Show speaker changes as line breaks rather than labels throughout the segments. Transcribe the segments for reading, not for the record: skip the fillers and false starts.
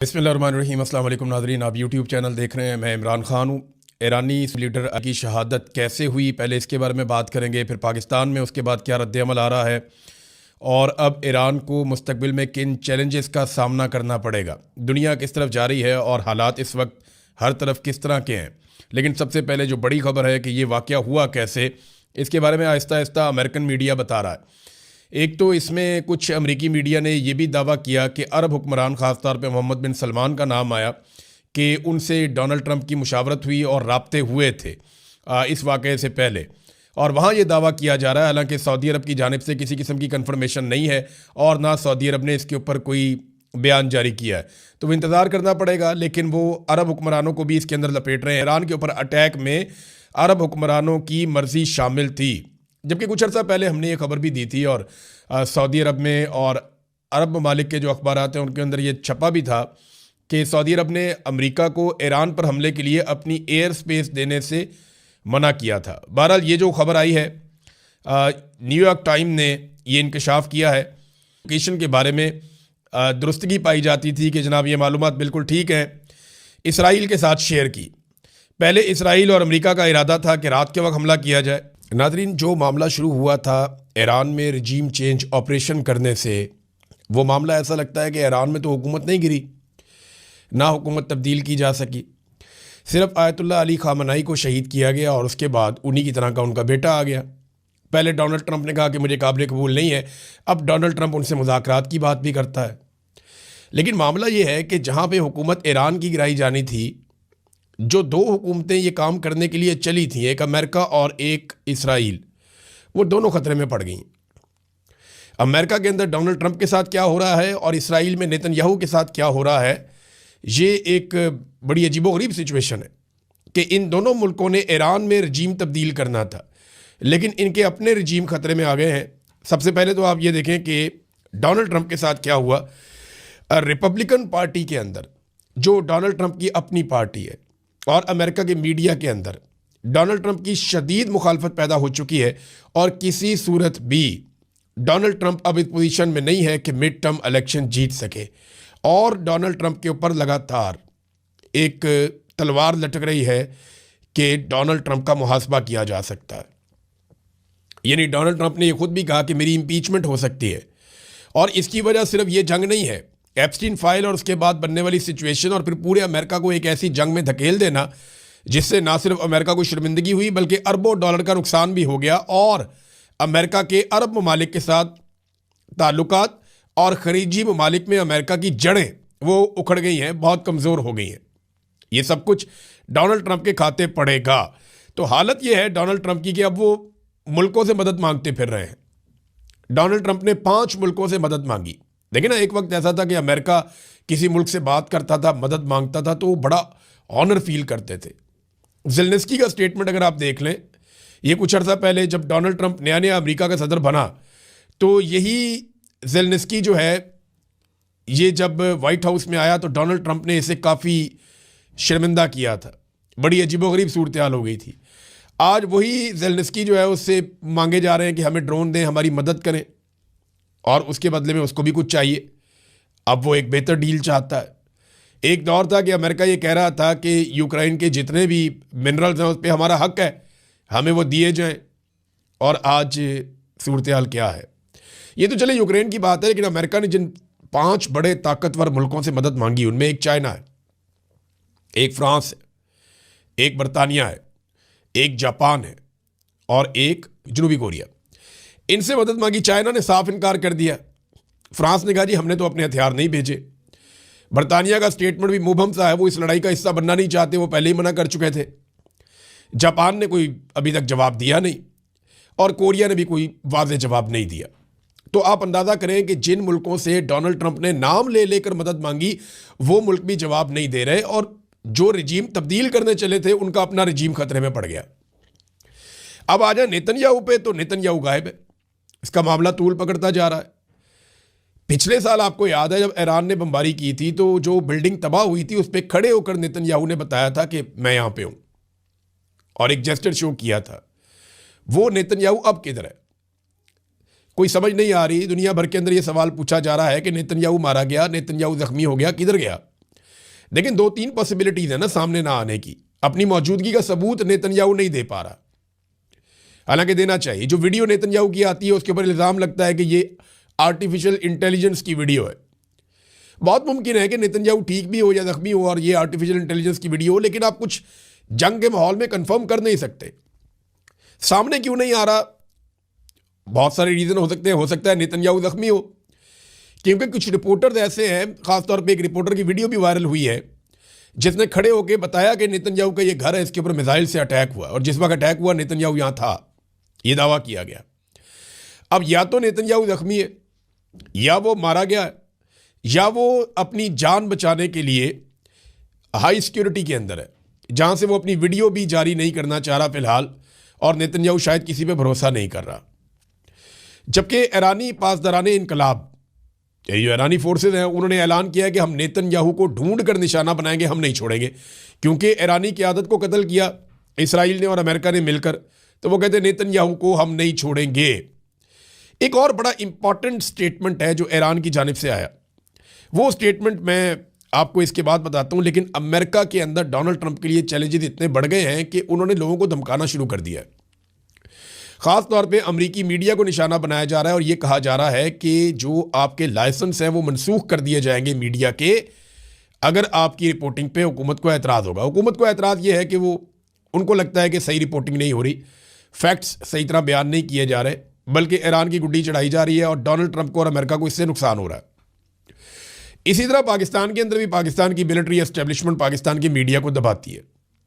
बिस्मिल्लाहिर्रहमानिर्रहीम। अस्सलाम वालेकुम नाज़रीन, आप यूट्यूब चैनल देख रहे हैं। मैं इमरान ख़ान हूँ। ईरानी लीडर की शहादत कैसे हुई, पहले इसके बारे में बात करेंगे। फिर पाकिस्तान में उसके बाद क्या रद्द-ए-अमल आ रहा है और अब ईरान को मुस्तकबिल में किन चैलेंजेस का सामना करना पड़ेगा, दुनिया किस तरफ जा रही है और हालात इस वक्त हर तरफ किस तरह के हैं। लेकिन सबसे पहले जो बड़ी खबर है कि ये वाक़या हुआ कैसे, इसके बारे में आहिस्ता आहिस्ता अमेरिकन मीडिया बता रहा है। एक तो इसमें कुछ अमेरिकी मीडिया ने यह भी दावा किया कि अरब हुक्मरान, ख़ास तौर पे मोहम्मद बिन सलमान का नाम आया कि उनसे डोनाल्ड ट्रंप की मुशावरत हुई और राब्ते हुए थे इस वाक़े से पहले। और वहाँ ये दावा किया जा रहा है, हालांकि सऊदी अरब की जानिब से किसी किस्म की कन्फर्मेशन नहीं है और ना सऊदी अरब ने इसके ऊपर कोई बयान जारी किया है, तो वो इंतज़ार करना पड़ेगा। लेकिन वो अरब हुक्मरानों को भी इसके अंदर लपेट रहे हैं। ईरान के ऊपर अटैक में अरब हुक्मरानों की मर्ज़ी शामिल थी, जबकि कुछ अर्सा पहले हमने ये खबर भी दी थी और सऊदी अरब में और अरब ममालिक के जो अखबारात हैं उनके अंदर ये छपा भी था कि सऊदी अरब ने अमेरिका को ईरान पर हमले के लिए अपनी एयर स्पेस देने से मना किया था। बहरहाल ये जो खबर आई है, न्यूयॉर्क टाइम ने ये इंकशाफ किया है। लोकेशन के बारे में दुरुस्तगी पाई जाती थी कि जनाब ये मालूमात बिल्कुल ठीक हैं, इसराइल के साथ शेयर की। पहले इसराइल और अमेरिका का इरादा था कि रात के वक्त हमला किया जाए। नाज़रीन, जो मामला शुरू हुआ था ईरान में रजीम चेंज ऑपरेशन करने से, वो मामला ऐसा लगता है कि ईरान में तो हुकूमत नहीं गिरी, ना हुकूमत तब्दील की जा सकी। सिर्फ आयतुल्लाह अली ख़ामनेई को शहीद किया गया और उसके बाद उन्हीं की तरह का उनका बेटा आ गया। पहले डोनाल्ड ट्रंप ने कहा कि मुझे काबिल कबूल नहीं है, अब डोनाल्ड ट्रंप उनसे मुज़ाकरात की बात भी करता है। लेकिन मामला ये है कि जहाँ पर हुकूमत ईरान की गिराई जानी थी, जो दो हुकूमतें ये काम करने के लिए चली थी, एक अमेरिका और एक इसराइल, वो दोनों ख़तरे में पड़ गई। अमेरिका के अंदर डोनाल्ड ट्रंप के साथ क्या हो रहा है और इसराइल में नेतन्याहू के साथ क्या हो रहा है, ये एक बड़ी अजीबोगरीब सिचुएशन है कि इन दोनों मुल्कों ने ईरान में रजीम तब्दील करना था, लेकिन इनके अपने रजीम ख़तरे में आ गए हैं। सबसे पहले तो आप ये देखें कि डोनाल्ड ट्रंप के साथ क्या हुआ। रिपब्लिकन पार्टी के अंदर, जो डोनाल्ड ट्रंप की अपनी पार्टी है, और अमेरिका के मीडिया के अंदर डोनाल्ड ट्रंप की शदीद मुखालफत पैदा हो चुकी है और किसी सूरत भी डोनाल्ड ट्रंप अब इस पोजीशन में नहीं है कि मिड टर्म इलेक्शन जीत सके। और डोनाल्ड ट्रंप के ऊपर लगातार एक तलवार लटक रही है कि डोनाल्ड ट्रंप का मुहासबा किया जा सकता है। यानी डोनाल्ड ट्रंप ने यह खुद भी कहा कि मेरी इम्पीचमेंट हो सकती है, और इसकी वजह सिर्फ ये जंग नहीं है, एप्स्टीन फाइल और उसके बाद बनने वाली सिचुएशन, और फिर पूरे अमेरिका को एक ऐसी जंग में धकेल देना जिससे ना सिर्फ अमेरिका को शर्मिंदगी हुई बल्कि अरबों डॉलर का नुकसान भी हो गया और अमेरिका के अरब ममालिक के साथ ताल्लुकात और खलीजी ममालिक में अमेरिका की जड़ें वो उखड़ गई हैं, बहुत कमज़ोर हो गई हैं। ये सब कुछ डोनाल्ड ट्रंप के खाते पड़ेगा। तो हालत ये है डोनाल्ड ट्रंप की कि अब वो मुल्कों से मदद मांगते फिर रहे हैं। डोनाल्ड ट्रंप ने 5 मुल्कों से मदद मांगी। देखिए ना, एक वक्त ऐसा था कि अमेरिका किसी मुल्क से बात करता था, मदद मांगता था, तो वो बड़ा ऑनर फील करते थे। ज़ेलेंस्की का स्टेटमेंट अगर आप देख लें, ये कुछ अर्सा पहले जब डोनाल्ड ट्रंप नया नया अमेरिका का सदर बना, तो यही ज़ेलेंस्की जो है, ये जब वाइट हाउस में आया तो डोनाल्ड ट्रंप ने इसे काफ़ी शर्मिंदा किया था। बड़ी अजीबोगरीब सूरत हाल हो गई थी। आज वही ज़ेलेंस्की जो है उससे मांगे जा रहे हैं कि हमें ड्रोन दें, हमारी मदद करें, और उसके बदले में उसको भी कुछ चाहिए। अब वो एक बेहतर डील चाहता है। एक दौर था कि अमेरिका ये कह रहा था कि यूक्रेन के जितने भी मिनरल्स हैं उस पर हमारा हक है, हमें वो दिए जाएं, और आज सूरत हाल क्या है। ये तो चले यूक्रेन की बात है, लेकिन अमेरिका ने जिन 5 बड़े ताकतवर मुल्कों से मदद मांगी, उनमें एक चाइना है, एक फ्रांस है, एक बरतानिया है, एक जापान है और एक जनूबी कोरिया। इनसे मदद मांगी, चाइना ने साफ इनकार कर दिया। फ्रांस ने कहा जी हमने तो अपने हथियार नहीं भेजे। बरतानिया का स्टेटमेंट भी मुबहम सा है, वो इस लड़ाई का हिस्सा बनना नहीं चाहते, वो पहले ही मना कर चुके थे। जापान ने कोई अभी तक जवाब दिया नहीं और कोरिया ने भी कोई वाज़ेह जवाब नहीं दिया। तो आप अंदाज़ा करें कि जिन मुल्कों से डोनाल्ड ट्रंप ने नाम ले लेकर मदद मांगी, वो मुल्क भी जवाब नहीं दे रहे, और जो रजीम तब्दील करने चले थे उनका अपना रजीम खतरे में पड़ गया। अब आ जाए नेतन्याहू पे, तो नेतन्याहू गायब है। इसका मामला तूल पकड़ता जा रहा है। पिछले साल आपको याद है जब ईरान ने बमबारी की थी, तो जो बिल्डिंग तबाह हुई थी उस पर खड़े होकर नेतन्याहू ने बताया था कि मैं यहाँ पे हूँ, और एक जेस्चर शो किया था। वो नेतन्याहू अब किधर है? कोई समझ नहीं आ रही। दुनिया भर के अंदर ये सवाल पूछा जा रहा है कि नेतन्याहू मारा गया, नेतन्याहू जख्मी हो गया, किधर गया? लेकिन 2-3 पॉसिबिलिटीज है ना सामने ना आने की। अपनी मौजूदगी का सबूत नेतन्याहू नहीं दे पा रहा, हालांकि देना चाहिए। जो वीडियो नेतन्याहू की आती है उसके ऊपर इल्ज़ाम लगता है कि ये आर्टिफिशियल इंटेलिजेंस की वीडियो है। बहुत मुमकिन है कि नेतन्याहू ठीक भी हो या जख्मी हो और ये आर्टिफिशियल इंटेलिजेंस की वीडियो हो, लेकिन आप कुछ जंग के माहौल में कंफर्म कर नहीं सकते। सामने क्यों नहीं आ रहा? बहुत सारे रीज़न हो सकते हैं। हो सकता है नेतन्याहू जख्मी हो, क्योंकि कुछ रिपोर्टर्स ऐसे हैं, खासतौर पे एक रिपोर्टर की वीडियो भी वायरल हुई है जिसने खड़े होकर बताया कि नेतन्याहू का ये घर है, इसके ऊपर मिसाइल से अटैक हुआ और जिस वक्त अटैक हुआ नेतन्याहू यहाँ था, ये दावा किया गया। अब या तो नेतन्याहू जख्मी है, या वो मारा गया है, या वो अपनी जान बचाने के लिए हाई सिक्योरिटी के अंदर है, जहाँ से वो अपनी वीडियो भी जारी नहीं करना चाह रहा फिलहाल, और नेतन्याहू शायद किसी पे भरोसा नहीं कर रहा। जबकि ईरानी पासदाराने इनकलाब, ये जो ईरानी फोर्सेज हैं, उन्होंने ऐलान किया है कि हम नेतन्याहू को ढूंढ कर निशाना बनाएंगे, हम नहीं छोड़ेंगे। क्योंकि ईरानी क़यादत को कत्ल किया इसराइल ने और अमेरिका ने मिलकर, तो वो कहते हैं नेतन्याहू को हम नहीं छोड़ेंगे। एक और बड़ा इंपॉर्टेंट स्टेटमेंट है जो ईरान की जानिब से आया, वो स्टेटमेंट मैं आपको इसके बाद बताता हूँ। लेकिन अमेरिका के अंदर डोनाल्ड ट्रंप के लिए चैलेंजेस इतने बढ़ गए हैं कि उन्होंने लोगों को धमकाना शुरू कर दिया है। ख़ास तौर पे अमेरिकी मीडिया को निशाना बनाया जा रहा है और ये कहा जा रहा है कि जो आपके लाइसेंस हैं वो मनसूख कर दिए जाएंगे मीडिया के, अगर आपकी रिपोर्टिंग पे हुकूमत को एतराज़ होगा। हुकूमत को एतराज़ ये है कि वो उनको लगता है कि सही रिपोर्टिंग नहीं हो रही, फैक्ट्स सही तरह बयान नहीं किए जा रहे, बल्कि ईरान की गुड्डी चढ़ाई जा रही है और डोनाल्ड ट्रंप को और अमेरिका को इससे नुकसान हो रहा है। इसी तरह पाकिस्तान के अंदर भी पाकिस्तान की मिलिट्री एस्टेब्लिशमेंट पाकिस्तान की मीडिया को दबाती है,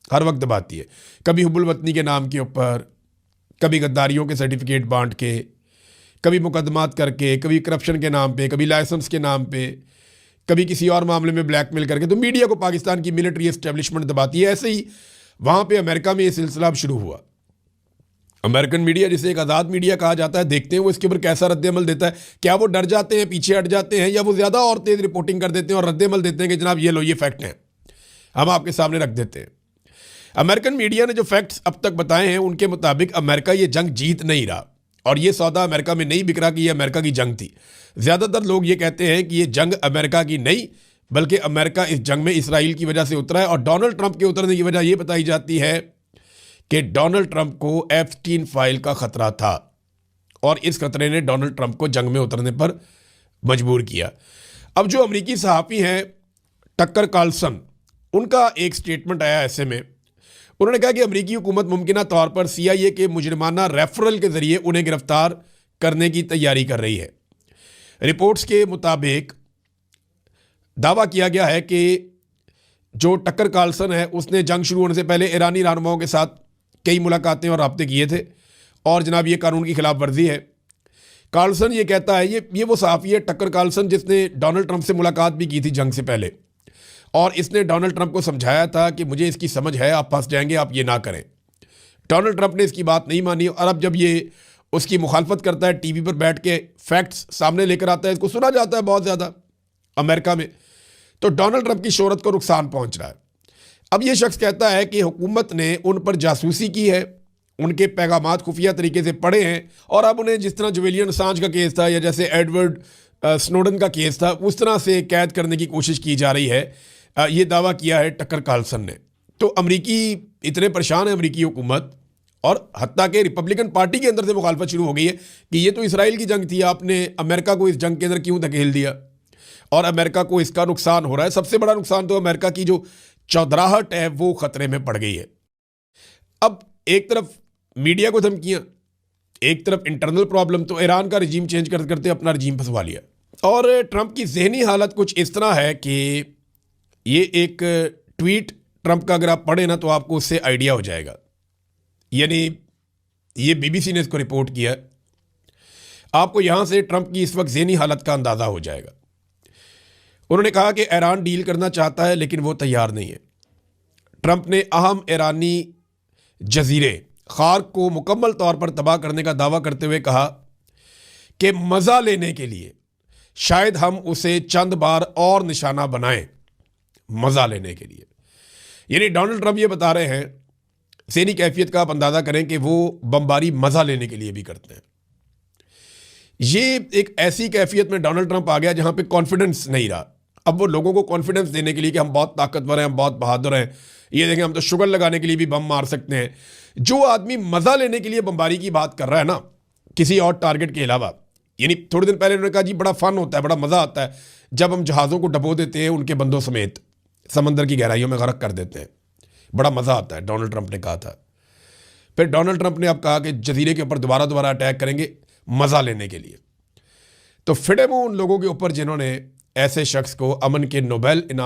हर वक्त दबाती है। कभी हुब्बुल वतनी के नाम के ऊपर, कभी गद्दारियों के सर्टिफिकेट बांट के, कभी मुकदमात करके, कभी करप्शन के नाम पे, कभी लाइसेंस के नाम पे, कभी किसी और मामले में ब्लैकमेल करके, तो मीडिया को पाकिस्तान की मिलिट्री एस्टेब्लिशमेंट दबाती है। ऐसे ही वहाँ पे अमेरिका में ये सिलसिला अब शुरू हुआ। अमेरिकन मीडिया, जिसे एक आज़ाद मीडिया कहा जाता है, देखते हैं वो इसके ऊपर कैसा रद्द-ए-अमल देता है। क्या वो डर जाते हैं, पीछे हट जाते हैं, या वो ज़्यादा और तेज़ रिपोर्टिंग कर देते हैं और रद्द-ए-अमल देते हैं कि जनाब ये लो, ये फैक्ट हैं, हम आपके सामने रख देते हैं। अमेरिकन मीडिया ने जो फैक्ट्स अब तक बताए हैं उनके मुताबिक अमेरिका ये जंग जीत नहीं रहा, और ये सौदा अमेरिका में नहीं बिक रहा कि ये अमेरिका की जंग थी। ज़्यादातर लोग ये कहते हैं कि ये जंग अमेरिका की नहीं, बल्कि अमेरिका इस जंग में इसराइल की वजह से उतरा है। और डोनाल्ड ट्रंप के उतरने की वजह ये बताई जाती है कि डोनाल्ड ट्रंप को एप्स्टीन फाइल का खतरा था, और इस खतरे ने डोनाल्ड ट्रंप को जंग में उतरने पर मजबूर किया। अब जो अमेरिकी सहाफ़ी हैं टक्कर कार्लसन, उनका एक स्टेटमेंट आया ऐसे में, उन्होंने कहा कि अमेरिकी हुकूमत मुमकिना तौर पर CIA के मुजरिमाना रेफरल के ज़रिए उन्हें गिरफ्तार करने की तैयारी कर रही है। रिपोर्ट्स के मुताबिक दावा किया गया है कि जो टक्कर कार्लसन है उसने जंग शुरू होने से पहले ईरानी रहनुमाओं के साथ कई मुलाकातें और राब्ते किए थे, और जनाब ये कानून की खिलाफ वर्जी है। कार्लसन ये कहता है, ये वो सहाफ़ी है टक्कर कार्लसन जिसने डोनाल्ड ट्रंप से मुलाकात भी की थी जंग से पहले, और इसने डोनाल्ड ट्रंप को समझाया था कि मुझे इसकी समझ है, आप फंस जाएंगे, आप ये ना करें। डोनाल्ड ट्रंप ने इसकी बात नहीं मानी, और अब जब ये उसकी मुखालफत करता है, टीवी पर बैठ के फैक्ट्स सामने लेकर आता है, इसको सुना जाता है बहुत ज़्यादा अमेरिका में, तो डोनाल्ड ट्रंप की शोहरत को नुकसान पहुंच रहा है। अब ये शख्स कहता है कि हुकूमत ने उन पर जासूसी की है, उनके पैगामात खुफिया तरीके से पढ़े हैं, और अब उन्हें जिस तरह जुलियन असांज का केस था या जैसे एडवर्ड स्नोडन का केस था, उस तरह से कैद करने की कोशिश की जा रही है। ये दावा किया है टक्कर कार्लसन ने। तो अमरीकी इतने परेशान है, अमरीकी हुकूमत, और हत्ता के रिपब्लिकन पार्टी के अंदर से मुखालफत शुरू हो गई है कि ये तो इसराइल की जंग थी, आपने अमेरिका को इस जंग के अंदर क्यों धकेल दिया, और अमेरिका को इसका नुकसान हो रहा है। सबसे बड़ा नुकसान तो अमेरिका की जो चौधराहट है वो खतरे में पड़ गई है। अब एक तरफ मीडिया को धमकियां, एक तरफ इंटरनल प्रॉब्लम, तो ईरान का रजीम चेंज करते करते अपना रजीम फंसवा लिया। और ट्रंप की जहनी हालत कुछ इस तरह है कि ये एक ट्वीट ट्रंप का अगर आप पढ़े ना तो आपको उससे आइडिया हो जाएगा। यानी ये BBC ने इसको रिपोर्ट किया, आपको यहाँ से ट्रंप की इस वक्त जहनी हालत का अंदाज़ा हो जाएगा। उन्होंने कहा कि ईरान डील करना चाहता है लेकिन वो तैयार नहीं है। ट्रंप ने अहम ईरानी जजीरे खार्क को मुकम्मल तौर पर तबाह करने का दावा करते हुए कहा कि मज़ा लेने के लिए शायद हम उसे चंद बार और निशाना बनाएं, मज़ा लेने के लिए। यानी डोनाल्ड ट्रंप ये बता रहे हैं, ज़हनी कैफियत का आप अंदाज़ा करें कि वो बमबारी मज़ा लेने के लिए भी करते हैं। ये एक ऐसी कैफियत में डोनाल्ड ट्रंप आ गया जहाँ पे कॉन्फिडेंस नहीं रहा, अब वो लोगों को कॉन्फिडेंस देने के लिए कि हम बहुत ताकतवर हैं, हम बहुत बहादुर हैं, ये देखें हम तो शुगर लगाने के लिए भी बम मार सकते हैं। जो आदमी मज़ा लेने के लिए बमबारी की बात कर रहा है ना, किसी और टारगेट के अलावा, यानी थोड़े दिन पहले उन्होंने कहा जी बड़ा फन होता है, बड़ा मज़ा आता है जब हम जहाज़ों को डबो देते हैं उनके बंदों समेत, समंदर की गहराइयों में गर्क कर देते हैं, बड़ा मज़ा आता है, डोनाल्ड ट्रंप ने कहा था। फिर डोनाल्ड ट्रंप ने अब कहा कि जजीरे के ऊपर दोबारा अटैक करेंगे मज़ा लेने के लिए। तो फिर वो उन लोगों के ऊपर जिन्होंने ऐसे शख्स को अमन के नोबेल इनाम